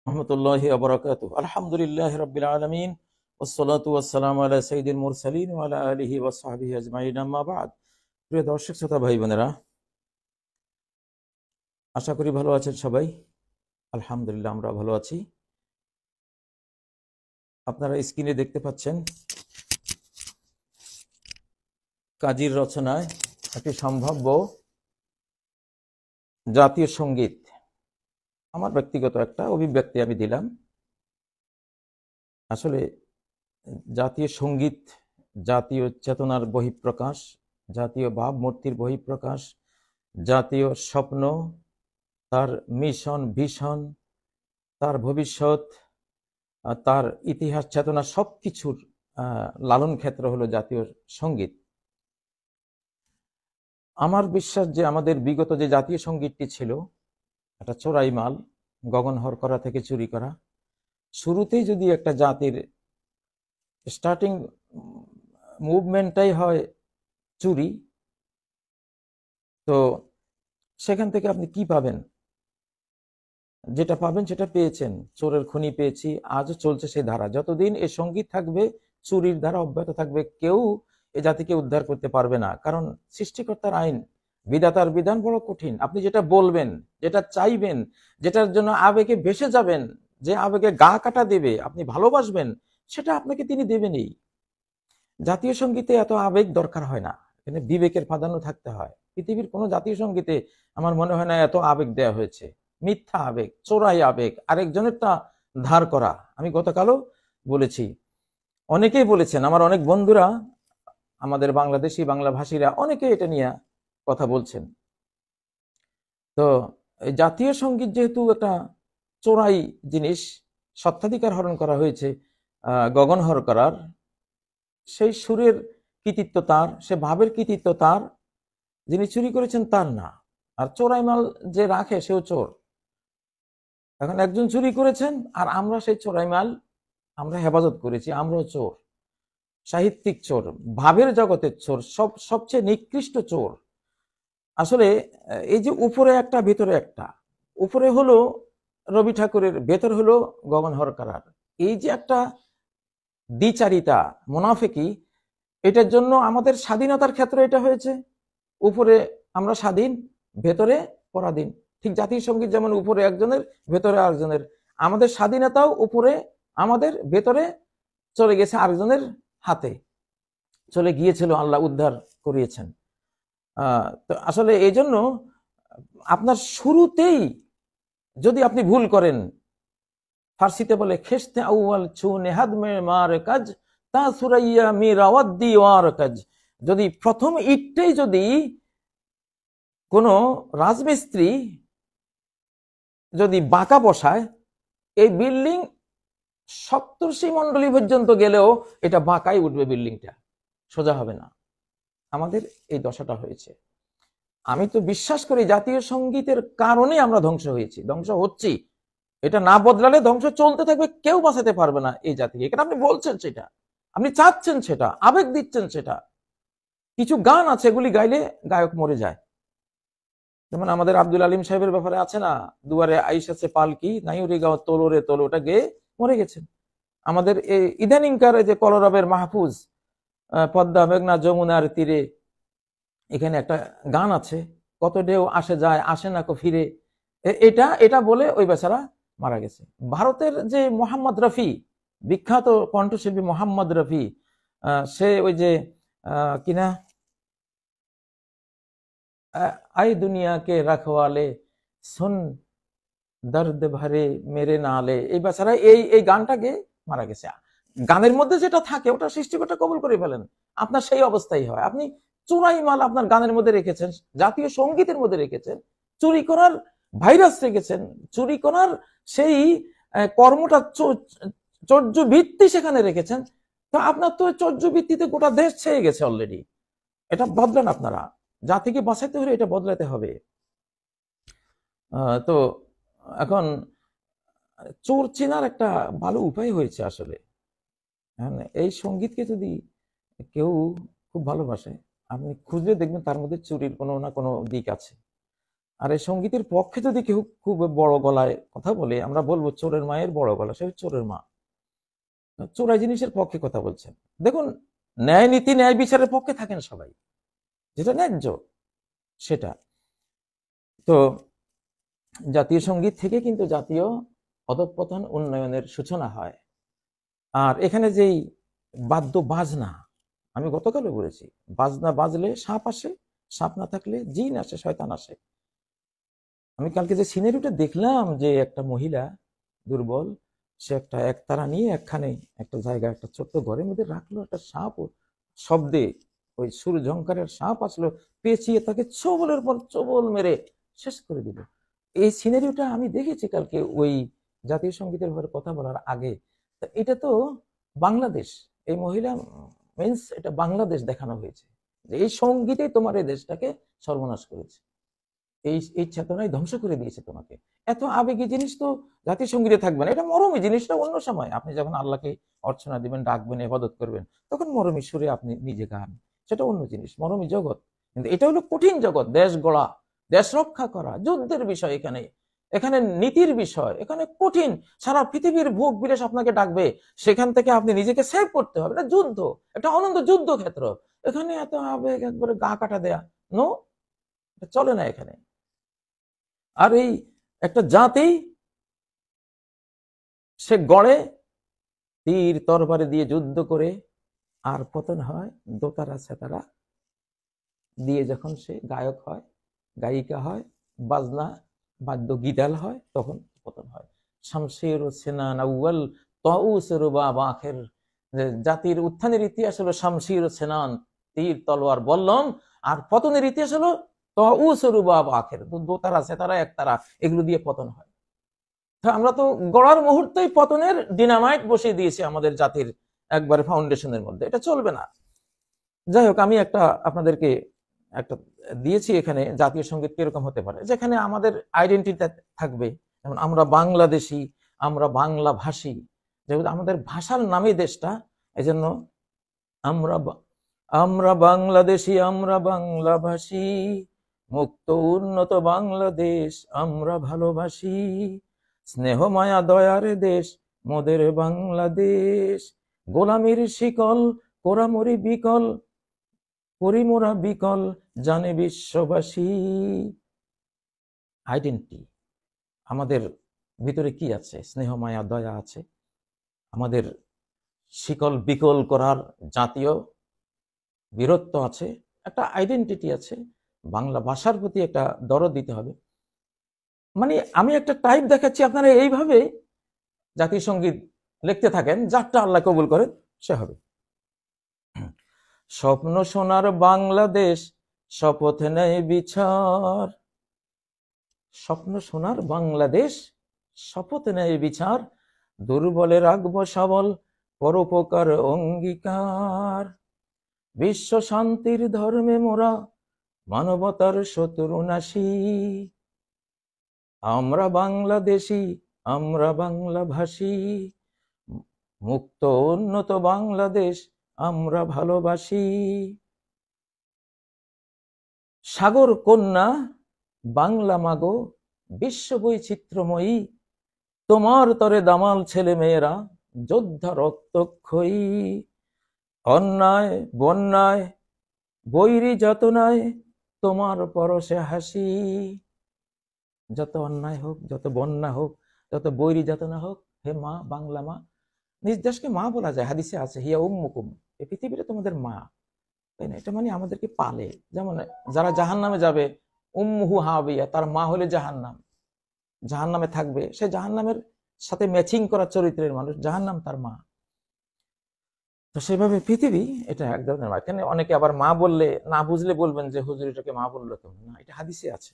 রহমতুল্লাহি ওয়া বারাকাতুহু। আলহামদুলিল্লাহি রাব্বিল আলামিন ওয়াসসালাতু ওয়াসসালামু আলা সাইয়্যিদিল মুরসালিন ওয়া আলা আলিহি ওয়া সাহবিহি আজমাইন, আম্মা বা'দ। প্রিয় দর্শক শ্রোতা ভাই বোনেরা, আশা করি ভালো আছেন সবাই। আলহামদুলিল্লাহ, আমরা ভালো আছি। আপনারা স্ক্রিনে দেখতে পাচ্ছেন কাজীর রচনায় একটি সম্ভাব্য জাতীয় সঙ্গীত, আমার ব্যক্তিগত একটা অভিব্যক্তি আমি দিলাম। আসলে জাতীয় সঙ্গীত জাতীয় চেতনার বহিঃপ্রকাশ, জাতীয় ভাবমূর্তির বহিঃপ্রকাশ, জাতীয় স্বপ্ন, তার মিশন ভিশন, তার ভবিষ্যৎ, তার ইতিহাস চেতনা সবকিছুর লালন ক্ষেত্র হলো জাতীয় সঙ্গীত। আমার বিশ্বাস যে আমাদের বিগত যে জাতীয় সঙ্গীতটি ছিল একটা চোরাই মাল, গগনহর করা থেকে চুরি করা। শুরুতেই যদি একটা জাতির স্টার্টিং মুভমেন্টটাই হয় চুরি, তো সেখান থেকে আপনি কি পাবেন? যেটা পাবেন সেটা পেয়েছেন, চোরের খনি পেয়েছি, আজও চলছে সেই ধারা। যতদিন এই সঙ্গীত থাকবে, চুরির ধারা অব্যাহত থাকবে। কেউ এ জাতিকে উদ্ধার করতে পারবে না, কারণ সৃষ্টিকর্তার আইন, বিধাতার বিধান বড় কঠিন। আপনি যেটা বলবেন, যেটা চাইবেন, যেটার জন্য আবেগে ভেসে যাবেন, যে আবেগে গা কাটা দেবে, আপনি ভালোবাসবেন, সেটা আপনাকে তিনি দেবেনই। জাতীয় সঙ্গীতে এত আবেগ দরকার হয় না, এখানে বিবেকের প্রাধান্য থাকতে হয়। পৃথিবীর কোনো জাতীয় সঙ্গীতে আমার মনে হয় না এত আবেগ দেয়া হয়েছে। মিথ্যা আবেগ, চোরাই আবেগ, আরেকজনেরটা ধার করা। আমি গতকালও বলেছি, অনেকেই বলেছেন, আমার অনেক বন্ধুরা, আমাদের বাংলাদেশি বাংলা ভাষীরা অনেকে এটা নিয়ে কথা বলছেন। তো এই জাতীয় সঙ্গীত যেহেতু একটা চোরাই জিনিস, স্বত্বাধিকার হরণ করা হয়েছে, গগনহর করার, সেই সুরের কৃতিত্ব তার, সে ভাবের কৃতিত্ব তার, যিনি চুরি করেছেন তার না। আর চোরাই মাল যে রাখে সেও চোর। এখন একজন চুরি করেছেন আর আমরা সেই চোরাই মাল আমরা হেফাজত করেছি, আমরাও চোর, সাহিত্যিক চোর, ভাবের জগতের চোর, সবচেয়ে নিকৃষ্ট চোর। আসলে এই যে উপরে একটা ভেতরে একটা, উপরে হলো রবি ঠাকুরের, ভেতর হলো গগনহর করার, এই যে একটা দ্বিচারিতা, মুনাফিকি, এটার জন্য আমাদের স্বাধীনতার ক্ষেত্রে এটা হয়েছে। উপরে আমরা স্বাধীন, ভেতরে পরাধীন। ঠিক জাতীয় সঙ্গীত যেমন উপরে একজনের, ভেতরে আরেকজনের, আমাদের স্বাধীনতাও উপরে আমাদের, ভেতরে চলে গেছে আরেকজনের হাতে, চলে গিয়েছিল, আল্লাহ উদ্ধার করিয়েছেন। তো আসলে এই জন্য আপনার শুরুতেই যদি আপনি ভুল করেন, ফার্সিতে বলে খেস্তে আউয়াল ছু নেহাদ মে মার কাজ তা সুরাইয়া মিরাওয়াদ্দি ওয়ার কাজ। যদি প্রথম ইটটাই যদি কোনো রাজমিস্ত্রি যদি বাঁকা বসায়, এই বিল্ডিং সপ্তর্ষি মন্ডলী পর্যন্ত গেলেও এটা বাঁকাই উঠবে, বিল্ডিংটা সোজা হবে না। আমাদের এই দশাটা হয়েছে। আমি তো বিশ্বাস করি জাতীয় সঙ্গীতের কারণে আমরা ধ্বংস হয়েছি, ধ্বংস হচ্ছি। এটা না বদলালে ধ্বংস চলতে থাকবে, কেউ বাঁচাতে পারবে না এই জাতিকে। এটা আপনি বলছেন, সেটা আপনি চাচ্ছেন, সেটা আবেগ দিচ্ছেন, সেটা কিছু গান আছে এগুলি গাইলে গায়ক মরে যায়। যেমন আমাদের আব্দুল আলিম সাহেবের ব্যাপারে আছে না, দুয়ারে আইসাছে পালকি নাইউরি গাও তোলো রে তোলো, ওটা গেয়ে মরে গেছেন। আমাদের এই ইদানিংকার যে কলরবের মাহফুজ, পদ্মা মেঘনা যমুনার তীরে, এখানে একটা গান আছে, কত ঢেউ আসে যায় আসে না কো ফিরে, এটা এটা বলে ওই বেচারা মারা গেছে। ভারতের যে মোহাম্মদ রফি, বিখ্যাত কণ্ঠশিল্পী মোহাম্মদ রফি, সে ওই যে কিনা আই দুনিয়া কে রাখওয়ালে সুন দর্দ ভরে মেরে নালে, এই বেচারা এই গানটাকে মারা গেছে। গানের মধ্যে যেটা থাকে ওটা সৃষ্টিকর্তা কবুল করে ফেলেন, আপনার সেই অবস্থাই হয়। আপনি চোরাই মাল আপনার গানের মধ্যে রেখেছেন, জাতীয় সঙ্গীতের মধ্যে রেখেছেন, চুরি করার ভাইরাস রেখেছেন, চুরি করার সেই কর্মটা চর্য ভিত্তি সেখানে রেখেছেন। তো আপনার তো চর্য ভিত্তিতে গোটা দেশ ছেয়ে গেছে অলরেডি। এটা বদলান আপনারা, জাতিকে বাঁচাতে হলে এটা বদলাতে হবে। তো এখন চোর চেনার একটা ভালো উপায় হয়েছে আসলে। এই সঙ্গীতকে যদি কেউ খুব ভালোবাসে, আপনি খুঁজলে দেখবেন তার মধ্যে চুরির কোনো না কোনো দিক আছে। আর এই সঙ্গীতের পক্ষে যদি কেউ খুব বড় গলায় কথা বলে, আমরা বলবো চোরের মায়ের বড় গলা, সে চোরের মা, চোরাই জিনিসের পক্ষে কথা বলছেন। দেখুন, ন্যায় নীতি ন্যায় বিচারের পক্ষে থাকেন সবাই, যেটা ন্যায্য সেটা। তো জাতীয় সঙ্গীত থেকে কিন্তু জাতীয় অধঃপতন উন্নয়নের সূচনা হয়। আর এখানে যেই বাদ্য বাজনা, আমি গতকালও বলেছি, বাজনা বাজলে সাপ আসে, সাপ না থাকলে জিন আসে, শয়তান আসে। আমি কালকে যে সিনারিটা দেখলাম, যে একটা মহিলা দুর্বল, সে একটা একতারা নিয়ে একখানে একটা জায়গায় একটা ছোট্ট ঘরের মধ্যে রাখলো, একটা সাপ শব্দে, ওই সুর ঝংকারের সাপ আসলো, পেঁচিয়ে তাকে ছোবলের পর ছোবল মেরে শেষ করে দিল। এই সিনারিওটা আমি দেখেছি কালকে ওই জাতীয় সঙ্গীতের ব্যাপারে কথা বলার আগে। তা এটা তো বাংলাদেশ, এই মহিলা মিন্স এটা বাংলাদেশ দেখানো হয়েছে, যে এই সঙ্গীতেই তোমার এই দেশটাকে সর্বনাশ করেছে, এই চেতনাই ধ্বংস করে দিয়েছে তোমাকে। এত আবেগী জিনিস তো জাতীয় সঙ্গীতে থাকবে না, এটা মরমী জিনিসটা অন্য সময় আপনি যখন আল্লাহকে অর্চনা দিবেন, ডাকবেন, ইবাদত করবেন, তখন মরমী সুরে আপনি নিজে গান, সেটা অন্য জিনিস, মরমী জগৎ। কিন্তু এটা হলো কঠিন জগৎ, দেশ গড়া, দেশ রক্ষা করা, যুদ্ধের বিষয়, এখানে এখানে নীতির বিষয়, এখানে কঠিন, সারা পৃথিবীর ভোগ বিলাস আপনাকে ডাকবে, সেখান থেকে আপনি নিজেকে সেভ করতে হবে। এটা যুদ্ধ, এটা অনন্ত যুদ্ধ ক্ষেত্র। এখানে এত আবেগ একবারে গা কাটা দেয়া, নো, এটা চলে না এখানে। আর এই একটা জাতি সে গড়ে তীর তরবারি দিয়ে যুদ্ধ করে, আর পতন হয় দোতারা সেতারা দিয়ে, যখন সে গায়ক হয়, গায়িকা হয়, বাজনা বাদ্য গিটাল হয়, তখন পতন হয়। শামশের সেনান আউয়াল তাউসের বাব আখের, জাতির উত্থানের ইতিহাস হলো শামশির সেনান, তীর তলোয়ার বল্লম, আর পতনের ইতিহাস হলো তাউসের বাব আখের, দোতারা সেতারা একতারা, এগুলো দিয়ে পতন হয়। আমরা তো গড়ার মুহূর্তেই পতনের ডিনামাইট বসিয়ে দিয়েছি আমাদের জাতির একবারে ফাউন্ডেশনের মধ্যে, এটা চলবে না। যাই হোক, আমি একটা আপনাদেরকে একটা দিয়েছি এখানে, জাতীয় সঙ্গীত কিরকম হতে পারে, যেখানে আমাদের আইডেন্টিটি থাকবে, যেমন আমরা বাংলাদেশি, আমরা বাংলা ভাষী, যেহেতু আমাদের ভাষার নামে দেশটা, এই জন্য আমরা আমরা বাংলাদেশি, আমরা বাংলা ভাষী, মুক্ত উন্নত বাংলাদেশ আমরা ভালোবাসি, স্নেহ মায়া দয়ার দেশ মোদের বাংলাদেশ, গোলামির শিকল কোরামরি বিকল, করি মোরা বিকল জানে বিশ্ববাসী। আইডেন্টি, আমাদের ভিতরে কি আছে? স্নেহ মায়া দয়া আছে, আমাদের শিকল বিকল করার জাতীয় বীরত্ব আছে, একটা আইডেন্টিটি আছে, বাংলা ভাষার প্রতি একটা দরদ দিতে হবে। মানে আমি একটা টাইপ দেখাচ্ছি, আপনারা এইভাবে জাতীয় সঙ্গীত লিখতে থাকেন, যারটা আল্লাহ কবুল করেন সে হবে। স্বপ্ন সোনার বাংলাদেশ শপথ নেয় বিচার, স্বপ্ন সোনার বাংলাদেশ শপথ নেয় বিচার, দুর্বলে রাখব সবল পরোপকার অঙ্গীকার, বিশ্ব শান্তির ধর্মে মোরা মানবতার শত্রু নাশী, আমরা বাংলাদেশি, আমরা বাংলা ভাষী, মুক্ত উন্নত বাংলাদেশ আমরা ভালোবাসি। সাগর কন্যা বাংলা মাগো বিশ্ব বৈচিত্র্যময়ী, তোমার তরে দামাল ছেলে মেয়েরা যোদ্ধা রক্তক্ষয়ী, অন্যায় বন্যায় বৈরী যাতনায় তোমার পরশে হাসি, যত অন্যায় হোক, যত বন্যা হোক, যত বৈরী যাতনা হোক, হে মা, বাংলা মা, নিজ দেশকে মা বলা যায়, হাদিসে আছে হিয়া উম্মুকুম, এই পৃথিবীটা তোমাদের মা, তাই না? এটা মানে আমাদেরকে পালে। যেমন যারা জাহান্নামে যাবে, উম্মুহু হাবিয়া, তার মা হলে জাহান্নাম, জাহান্নামে থাকবে, সে জাহান্নামের সাথে ম্যাচিং করা চরিত্রের মানুষ, জাহান্নাম তার মা। তো সেভাবে পৃথিবী এটা এক ধরনের মা। এখানে অনেকে আবার মা বললে না বুঝলে বলবেন যে হুজুর এটাকে মা বললো কেমন, না, এটা হাদিসে আছে।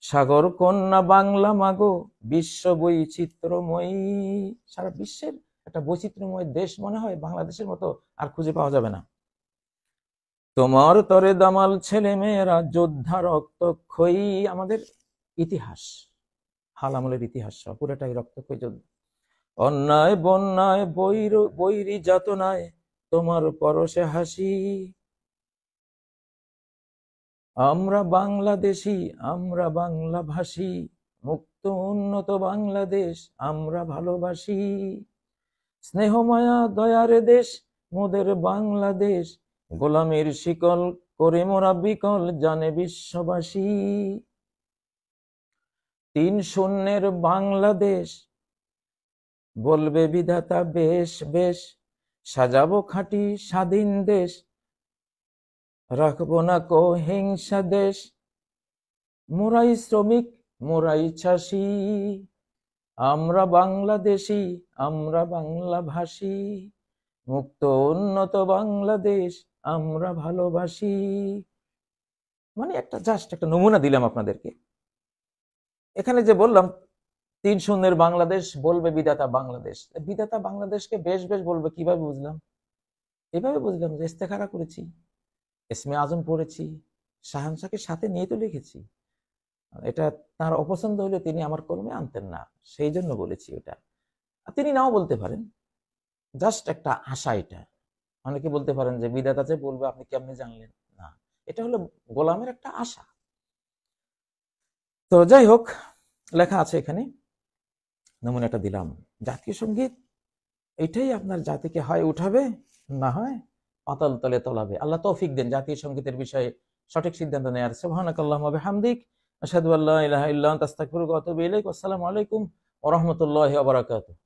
সাগর কন্যা বাংলা মাগো বিশ্ব বৈচিত্র্যময়ী, সারা বিশ্বের একটা বৈচিত্র্যময় দেশ মনে হয় বাংলাদেশের মতো আর খুঁজে পাওয়া যাবে না। তোমার তরে দামাল ছেলে মেয়েরা যোদ্ধা রক্তক্ষয়ী, আমাদের ইতিহাস, হাল আমলের ইতিহাস পুরোটাই রক্তক্ষয়ী যুদ্ধ, অন্যায় বন্যায় বৈরী যাতনায় তোমার পরশে হাসি, আমরা বাংলাদেশী, আমরা বাংলা ভাষী, মুক্ত উন্নত বাংলাদেশ আমরা ভালোবাসি। স্নেহ মায়া দয়ার দেশ মোদের বাংলাদেশ, গোলামের শিকল করে মোরা বিকল জানে বিশ্ববাসী। ৩-০ বাংলাদেশ বলবে বিধাতা বেশ বেশ, সাজাবো খাঁটি স্বাধীন দেশ, রাখবো না কো হিংসা দেশ, মোরাই শ্রমিক মোরাই চাষী। আমরা বাংলাদেশী, আমরা বাংলা ভাষী, মুক্ত উন্নত বাংলাদেশ আমরা ভালোবাসি। মানে একটা জাস্ট একটা নমুনা দিলাম আপনাদেরকে। এখানে যে বললাম ৩-০ বাংলাদেশ বলবে বিধাতা বাংলাদেশ, বিধাতা বাংলাদেশকে বেশ বেশ বলবে কিভাবে বুঝলাম? এভাবে বুঝলাম যে ইস্তেখারা করেছি, ইসমে আজম পড়েছি, শাহানশাকে সাথে নিয়ে তো লিখেছি। এটা তার অপছন্দ হলে তিনি আমার কলমে আনতেন না, সেই জন্য বলেছি ওটা। তিনি নাও বলতে পারেন, জাস্ট একটা আশা এটা। অনেকে বলতে পারেন যে বিধাতা যে বলবে আপনি কেমনে জানলেন? না, এটা হলো গোলামের একটা আশা। তো যাই হোক, লেখা আছে এখানে, নমুনাটা দিলাম। জাতীয় সঙ্গীত এটাই আপনার জাতিকে হয় উঠাবে, না হয় পাতাল তলে তলাবে। আল্লাহ তৌফিক দেন জাতীয় সঙ্গীতের বিষয়ে সঠিক সিদ্ধান্ত নেয়ার। সুবহানাকাল্লাহুম্মা ওয়া বিহামদিক, আশহাদু আল্লা ইলাহা ইল্লা আনতা আস্তাগফিরুকা ওয়া আতুবু ইলাইক। আসসালামু আলাইকুম ওয়া রাহমাতুল্লাহি ওয়া বারাকাতুহু।